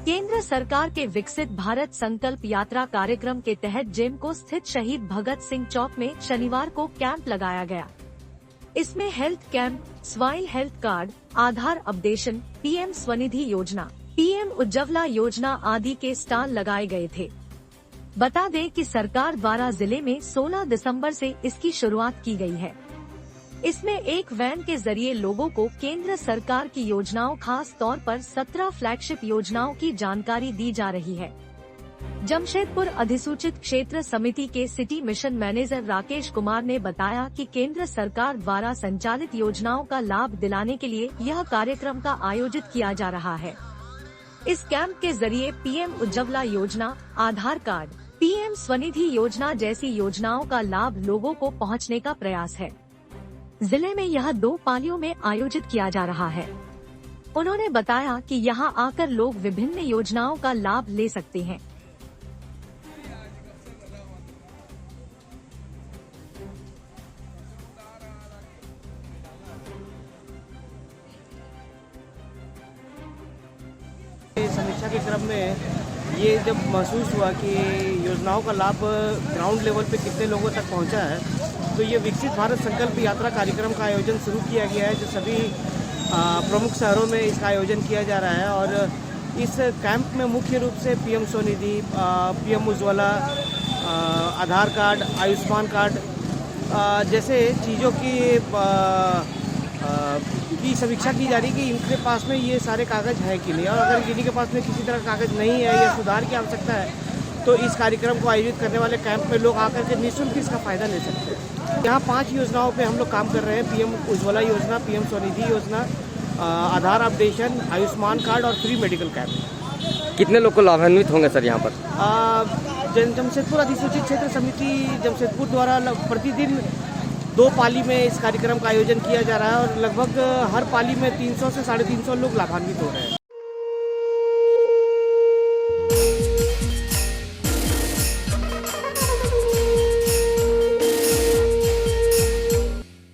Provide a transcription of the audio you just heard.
केंद्र सरकार के विकसित भारत संकल्प यात्रा कार्यक्रम के तहत जेमको स्थित शहीद भगत सिंह चौक में शनिवार को कैंप लगाया गया। इसमें health camp, soil health card, Aadhaar updation, PM Svanidhi योजना, पीएम उज्ज्वला योजना आदि के स्टॉल लगाए गए थे। बता दें कि सरकार द्वारा जिले में 16 दिसंबर से इसकी शुरुआत की गई है। इसमें एक वैन के जरिए लोगों को केंद्र सरकार की योजनाओं, खास तौर पर 17 फ्लैगशिप योजनाओं की जानकारी दी जा रही है। जमशेदपुर अधिसूचित क्षेत्र समिति के city mission manager Rakesh Kumar ने बताया कि केंद्र सरकार द्वारा संचालित योजनाओं का लाभ दिलाने के लिए यह कार्यक्रम का आयोजित किया जा रहा है। इस कैंप के जरिए पीएम उज्ज्वला योजना, आधार कार्ड, पीएम स्वनिधि योजना जैसी योजनाओं का लाभ लोगों को पहुंचने का प्रयास है। जिले में यह 2 पालियों में आयोजित किया जा रहा है। उन्होंने बताया कि यहां आकर लोग विभिन्न योजनाओं का लाभ ले सकते हैं। समीक्षा के क्रम में ये जब महसूस हुआ कि योजनाओं का लाभ ग्राउंड लेवल पे कितने लोगों तक पहुंचा है, तो ये विकसित भारत संकल्प यात्रा कार्यक्रम का आयोजन शुरू किया गया है, जो सभी प्रमुख शहरों में इसका आयोजन किया जा रहा है। और इस कैंप में मुख्य रूप से पीएम स्वनिधि, पीएम उज्ज्वला, आधार कार्ड, आयुष्मान कार्ड जैसे चीज़ों की समीक्षा की जा रही है कि इनके पास में ये सारे कागज़ हैं कि नहीं, और अगर किसी के पास में किसी तरह का कागज़ नहीं है या सुधार की आवश्यकता है तो इस कार्यक्रम को आयोजित करने वाले कैंप में लोग आकर के निःशुल्क इसका फ़ायदा ले सकते हैं। यहाँ 5 योजनाओं पे हम लोग काम कर रहे हैं: पीएम उज्ज्वला योजना, पीएम स्वनिधि योजना, आधार अपडेशन, आयुष्मान कार्ड और फ्री मेडिकल कैंप। कितने लोग को लाभान्वित होंगे सर यहाँ पर? जमशेदपुर अधिसूचित क्षेत्र समिति जमशेदपुर द्वारा प्रतिदिन 2 पाली में इस कार्यक्रम का आयोजन किया जा रहा है और लगभग हर पाली में 300 से 350 लोग लाभान्वित हो रहे हैं।